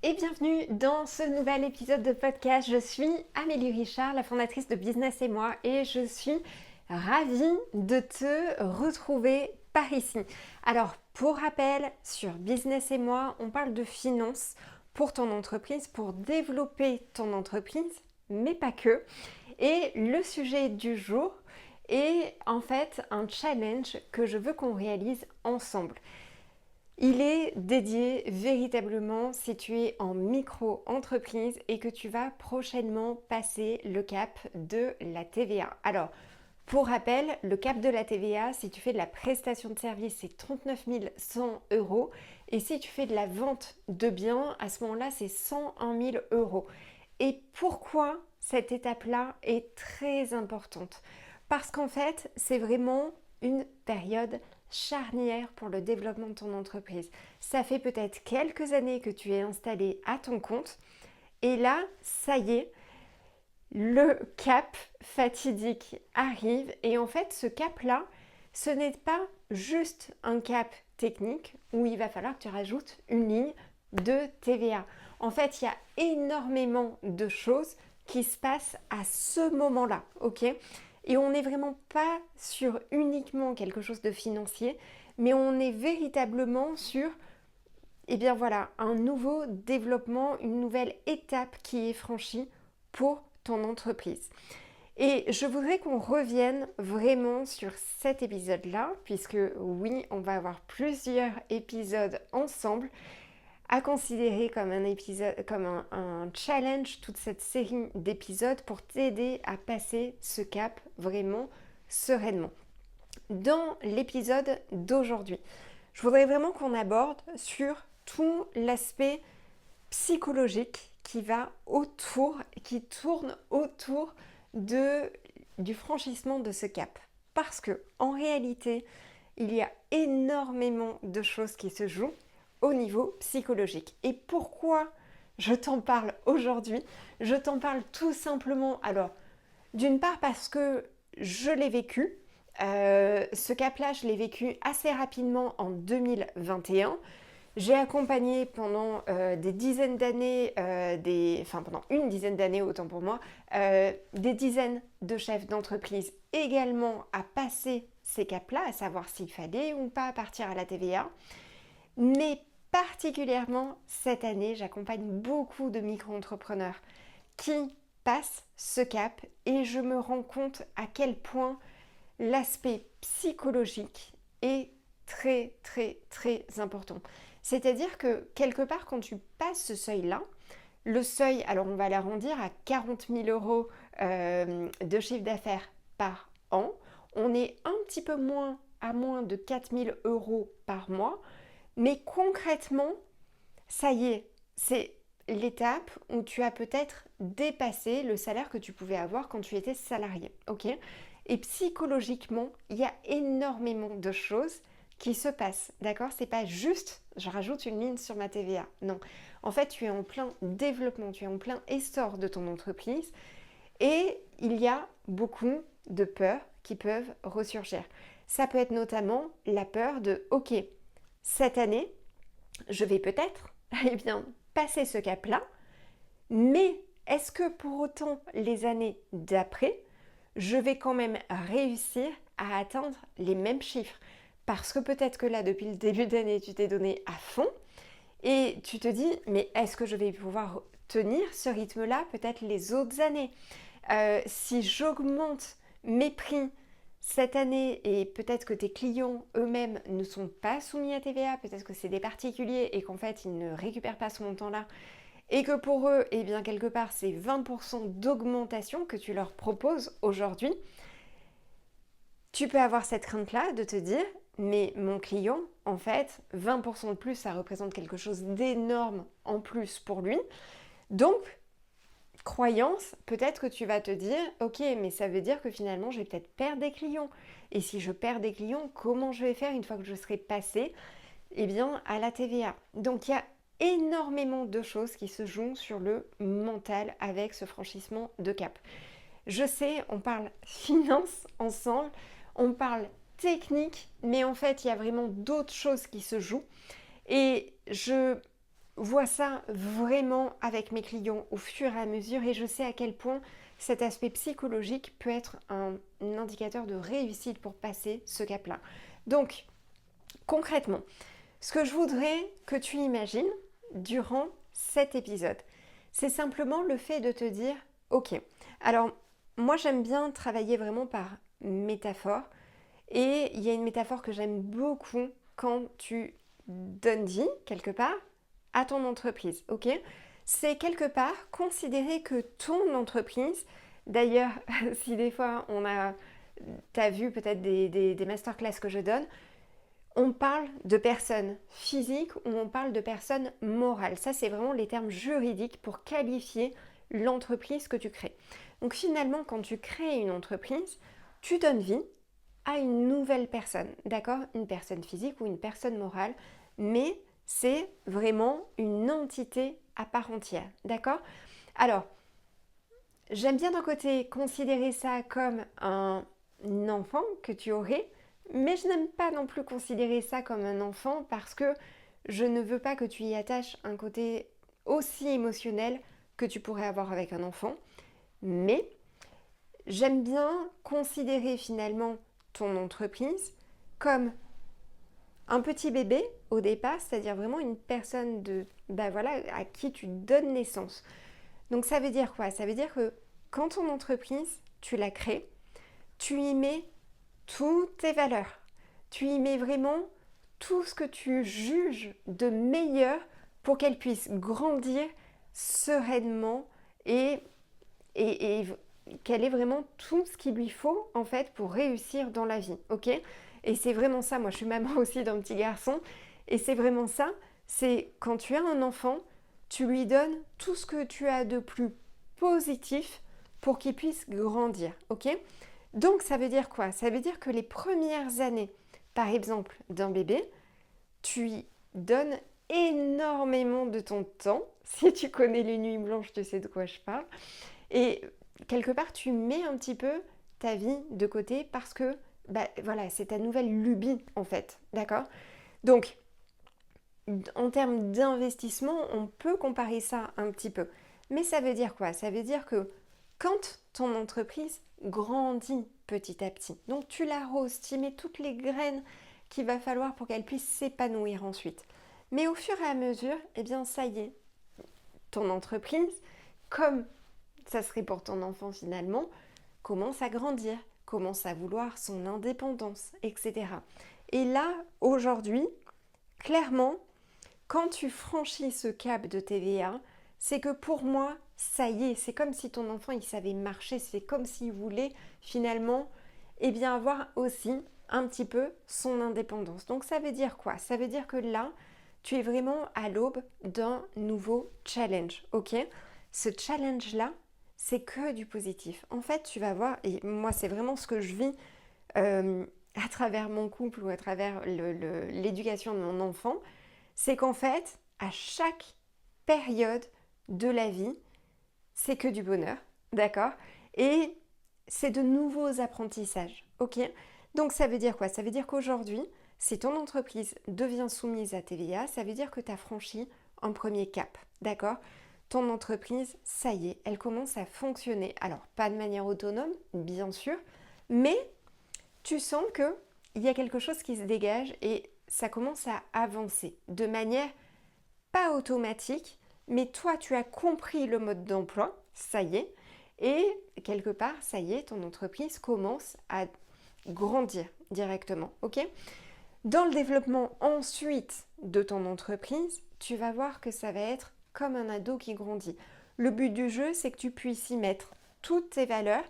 et bienvenue dans ce nouvel épisode de podcast. Je suis Amélie Richard, la fondatrice de Business et moi, et je suis ravie de te retrouver par ici. Alors, pour rappel, sur Business et moi, on parle de finances pour ton entreprise, pour développer ton entreprise, mais pas que. Et le sujet du jour est en fait un challenge que je veux qu'on réalise ensemble. Il est dédié véritablement si tu es en micro-entreprise et que tu vas prochainement passer le cap de la TVA. Alors, pour rappel, le cap de la TVA, si tu fais de la prestation de service, c'est 39 100 euros. Et si tu fais de la vente de biens, à ce moment-là, c'est 101 000 euros. Et pourquoi cette étape-là est très importante? Parce qu'en fait, c'est vraiment une période charnière pour le développement de ton entreprise. Ça fait peut-être quelques années que tu es installé à ton compte et là, ça y est, le cap fatidique arrive et en fait, ce cap-là, ce n'est pas juste un cap technique où il va falloir que tu rajoutes une ligne de TVA. En fait, il y a énormément de choses qui se passent à ce moment-là, ok ? Et on n'est vraiment pas sur uniquement quelque chose de financier, mais on est véritablement sur, un nouveau développement, une nouvelle étape qui est franchie pour ton entreprise. Et je voudrais qu'on revienne vraiment sur cet épisode-là, puisque oui, on va avoir plusieurs épisodes ensemble, à considérer comme un épisode, comme un challenge, toute cette série d'épisodes pour t'aider à passer ce cap vraiment sereinement. Dans l'épisode d'aujourd'hui, je voudrais vraiment qu'on aborde sur tout l'aspect psychologique qui tourne autour du franchissement de ce cap. Parce que en réalité, il y a énormément de choses qui se jouent au niveau psychologique. Et pourquoi je t'en parle aujourd'hui? Je t'en parle tout simplement, alors, d'une part parce que je l'ai vécu. Ce cap-là, je l'ai vécu assez rapidement en 2021. J'ai accompagné pendant des dizaines d'années, pendant une dizaine d'années autant pour moi, des dizaines de chefs d'entreprise également à passer ces caps-là, à savoir s'il fallait ou pas partir à la TVA. Mais particulièrement cette année, j'accompagne beaucoup de micro-entrepreneurs qui passent ce cap et je me rends compte à quel point l'aspect psychologique est très très très important. C'est-à-dire que quelque part quand tu passes ce seuil-là, le seuil, alors on va l'arrondir à 40 000 euros de chiffre d'affaires par an, on est un petit peu moins à moins de 4 000 euros par mois, mais concrètement, ça y est, c'est l'étape où tu as peut-être dépassé le salaire que tu pouvais avoir quand tu étais salarié, ok ? Et psychologiquement, il y a énormément de choses qui se passent, d'accord ? C'est pas juste, je rajoute une ligne sur ma TVA, non. En fait, tu es en plein développement, tu es en plein essor de ton entreprise et il y a beaucoup de peurs qui peuvent ressurgir. Ça peut être notamment la peur de, ok, cette année, je vais peut-être passer ce cap-là, mais est-ce que pour autant les années d'après, je vais quand même réussir à atteindre les mêmes chiffres? Parce que peut-être que là, depuis le début d'année, tu t'es donné à fond et tu te dis, mais est-ce que je vais pouvoir tenir ce rythme-là peut-être les autres années? Si j'augmente mes prix cette année, et peut-être que tes clients eux-mêmes ne sont pas soumis à TVA, peut-être que c'est des particuliers et qu'en fait ils ne récupèrent pas ce montant-là, et que pour eux, quelque part, c'est 20% d'augmentation que tu leur proposes aujourd'hui, tu peux avoir cette crainte-là de te dire, mais mon client, en fait, 20% de plus, ça représente quelque chose d'énorme en plus pour lui. Donc, croyance, peut-être que tu vas te dire, ok, mais ça veut dire que finalement, je vais peut-être perdre des clients. Et si je perds des clients, comment je vais faire une fois que je serai passé à la TVA? Donc, il y a énormément de choses qui se jouent sur le mental avec ce franchissement de cap. Je sais, on parle finance ensemble, on parle technique, mais en fait, il y a vraiment d'autres choses qui se jouent. Et je vois ça vraiment avec mes clients au fur et à mesure et je sais à quel point cet aspect psychologique peut être un indicateur de réussite pour passer ce cap-là. Donc, concrètement, ce que je voudrais que tu imagines durant cet épisode, c'est simplement le fait de te dire, ok, alors moi j'aime bien travailler vraiment par métaphore et il y a une métaphore que j'aime beaucoup quand tu donnes vie quelque part à ton entreprise, ok? C'est quelque part considérer que ton entreprise, d'ailleurs, si des fois t'as vu peut-être des masterclass que je donne, on parle de personnes physiques ou on parle de personnes morales. Ça, c'est vraiment les termes juridiques pour qualifier l'entreprise que tu crées. Donc finalement, quand tu crées une entreprise, tu donnes vie à une nouvelle personne, d'accord? Une personne physique ou une personne morale, mais c'est vraiment une entité à part entière, d'accord? Alors, j'aime bien d'un côté considérer ça comme un enfant que tu aurais, mais je n'aime pas non plus considérer ça comme un enfant parce que je ne veux pas que tu y attaches un côté aussi émotionnel que tu pourrais avoir avec un enfant. Mais j'aime bien considérer finalement ton entreprise comme un petit bébé au départ, c'est-à-dire vraiment une personne à qui tu donnes naissance. Donc ça veut dire quoi? Ça veut dire que quand ton entreprise, tu la crées, tu y mets toutes tes valeurs. Tu y mets vraiment tout ce que tu juges de meilleur pour qu'elle puisse grandir sereinement et qu'elle ait vraiment tout ce qu'il lui faut en fait pour réussir dans la vie, ok? Et c'est vraiment ça, moi je suis maman aussi d'un petit garçon, et c'est vraiment ça, c'est quand tu as un enfant, tu lui donnes tout ce que tu as de plus positif pour qu'il puisse grandir, ok? Donc ça veut dire quoi? Ça veut dire que les premières années, par exemple, d'un bébé, tu y donnes énormément de ton temps. Si tu connais les nuits blanches, tu sais de quoi je parle. Et quelque part, tu mets un petit peu ta vie de côté parce que c'est ta nouvelle lubie en fait. D'accord? Donc, en termes d'investissement, on peut comparer ça un petit peu. Mais ça veut dire quoi? Ça veut dire que quand ton entreprise grandit petit à petit, donc tu l'arroses, tu y mets toutes les graines qu'il va falloir pour qu'elle puisse s'épanouir ensuite. Mais au fur et à mesure, eh bien ça y est, ton entreprise, comme ça serait pour ton enfant finalement, commence à grandir, commence à vouloir son indépendance, etc. Et là, aujourd'hui, clairement, quand tu franchis ce cap de TVA, c'est que pour moi, ça y est, c'est comme si ton enfant il savait marcher, c'est comme s'il voulait finalement avoir aussi un petit peu son indépendance. Donc ça veut dire quoi? Ça veut dire que là, tu es vraiment à l'aube d'un nouveau challenge, ok? Ce challenge-là, c'est que du positif. En fait, tu vas voir, et moi c'est vraiment ce que je vis à travers mon couple ou à travers l'éducation de mon enfant, c'est qu'en fait, à chaque période de la vie, c'est que du bonheur, d'accord? Et c'est de nouveaux apprentissages, ok? Donc ça veut dire quoi? Ça veut dire qu'aujourd'hui, si ton entreprise devient soumise à TVA, ça veut dire que tu as franchi un premier cap, d'accord? Ton entreprise, ça y est, elle commence à fonctionner. Alors, pas de manière autonome, bien sûr, mais tu sens qu'il y a quelque chose qui se dégage et ça commence à avancer de manière pas automatique, mais toi, tu as compris le mode d'emploi, ça y est, et quelque part, ça y est, ton entreprise commence à grandir directement, ok? Dans le développement ensuite de ton entreprise, tu vas voir que ça va être comme un ado qui grandit. Le but du jeu, c'est que tu puisses y mettre toutes tes valeurs.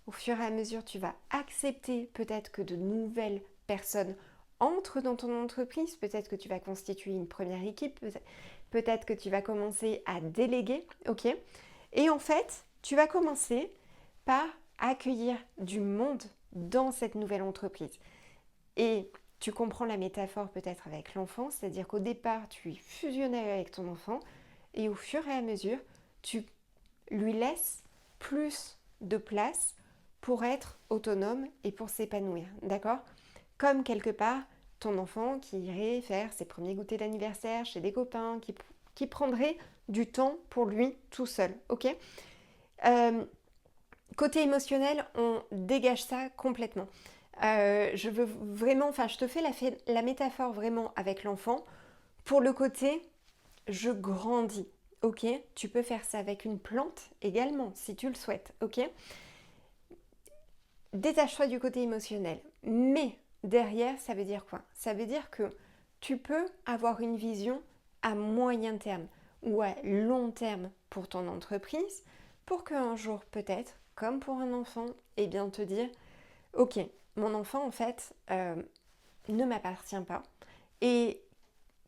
Au fur et à mesure, tu vas accepter peut-être que de nouvelles personnes entrent dans ton entreprise, peut-être que tu vas constituer une première équipe, peut-être que tu vas commencer à déléguer, ok? Et en fait, tu vas commencer par accueillir du monde dans cette nouvelle entreprise. Et tu comprends la métaphore peut-être avec l'enfant, c'est-à-dire qu'au départ, tu es fusionnel avec ton enfant et au fur et à mesure, tu lui laisses plus de place pour être autonome et pour s'épanouir, d'accord? Comme quelque part ton enfant qui irait faire ses premiers goûters d'anniversaire chez des copains, qui prendrait du temps pour lui tout seul, ok? Côté émotionnel, on dégage ça complètement. Je veux vraiment, enfin, je te fais la métaphore vraiment avec l'enfant. Pour le côté, je grandis, ok? Tu peux faire ça avec une plante également, si tu le souhaites, ok? Détache-toi du côté émotionnel. Mais derrière, ça veut dire quoi? Ça veut dire que tu peux avoir une vision à moyen terme ou à long terme pour ton entreprise, pour qu'un jour peut-être, comme pour un enfant, eh bien te dire, ok, mon enfant en fait ne m'appartient pas. Et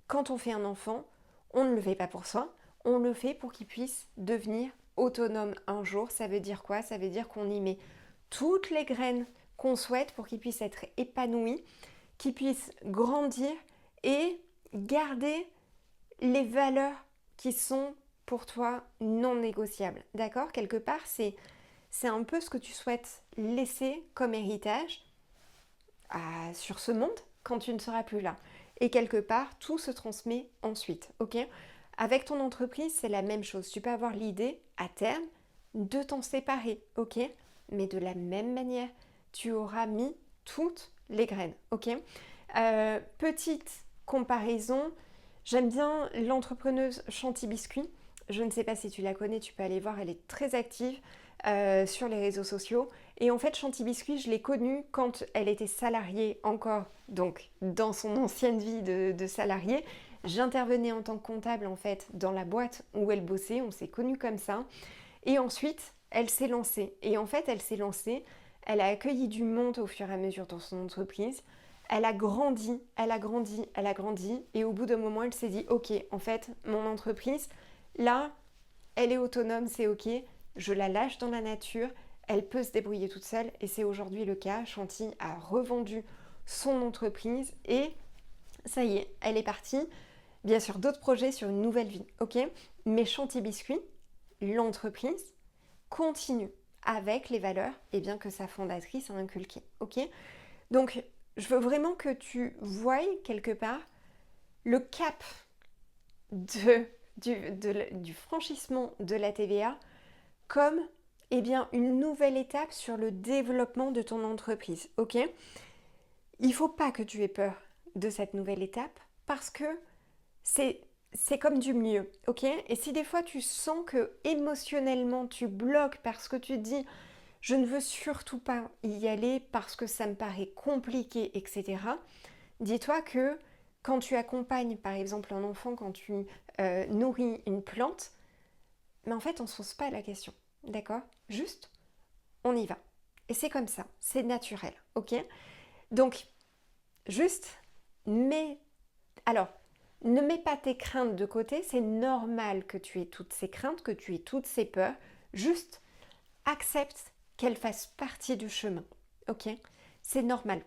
quand on fait un enfant, on ne le fait pas pour soi, on le fait pour qu'il puisse devenir autonome un jour. Ça veut dire quoi? Ça veut dire qu'on y met toutes les graines qu'on souhaite pour qu'il puisse être épanoui, qu'il puisse grandir et garder les valeurs qui sont pour toi non négociables. D'accord? Quelque part, c'est un peu ce que tu souhaites laisser comme héritage sur ce monde quand tu ne seras plus là. Et quelque part, tout se transmet ensuite. Ok? Avec ton entreprise, c'est la même chose. Tu peux avoir l'idée, à terme, de t'en séparer. Ok? Mais de la même manière, tu auras mis toutes les graines. Ok? Petite comparaison, j'aime bien l'entrepreneuse Chanty Biscuit. Je ne sais pas si tu la connais, tu peux aller voir, elle est très active sur les réseaux sociaux. Et en fait, Chanty Biscuit, je l'ai connue quand elle était salariée encore, donc dans son ancienne vie de salariée. J'intervenais en tant que comptable en fait dans la boîte où elle bossait, on s'est connus comme ça. Et ensuite, elle s'est lancée. Et en fait, elle s'est lancée, elle a accueilli du monde au fur et à mesure dans son entreprise. Elle a grandi, elle a grandi, elle a grandi. Et au bout d'un moment, elle s'est dit, ok, en fait, mon entreprise, là, elle est autonome, c'est ok. Je la lâche dans la nature, elle peut se débrouiller toute seule. Et c'est aujourd'hui le cas. Chanty a revendu son entreprise et ça y est, elle est partie. Bien sûr, d'autres projets sur une nouvelle vie, ok? Mais Chanty Biscuit, l'entreprise, continue avec les valeurs eh bien, que sa fondatrice a inculquées, ok? Donc, je veux vraiment que tu voies quelque part le cap du franchissement de la TVA comme eh bien, une nouvelle étape sur le développement de ton entreprise, ok? Il ne faut pas que tu aies peur de cette nouvelle étape parce que c'est comme du mieux, ok? Et si des fois tu sens que émotionnellement tu bloques parce que tu te dis je ne veux surtout pas y aller parce que ça me paraît compliqué, etc. Dis-toi que quand tu accompagnes par exemple un enfant, quand tu nourris une plante, mais en fait on ne se pose pas la question, d'accord? Juste, on y va. Et c'est comme ça, c'est naturel, ok? Donc, juste, alors, ne mets pas tes craintes de côté, c'est normal que tu aies toutes ces craintes, que tu aies toutes ces peurs. Juste accepte qu'elles fassent partie du chemin. Ok? C'est normal.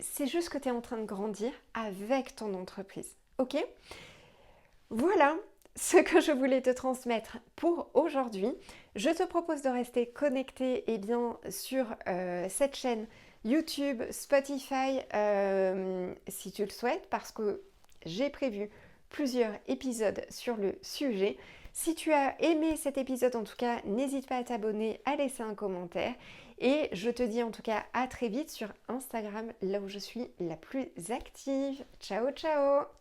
C'est juste que tu es en train de grandir avec ton entreprise. Ok? Voilà ce que je voulais te transmettre pour aujourd'hui. Je te propose de rester connecté sur cette chaîne YouTube, Spotify, si tu le souhaites, parce que j'ai prévu plusieurs épisodes sur le sujet. Si tu as aimé cet épisode, en tout cas, n'hésite pas à t'abonner, à laisser un commentaire. Et je te dis en tout cas à très vite sur Instagram, là où je suis la plus active. Ciao, ciao!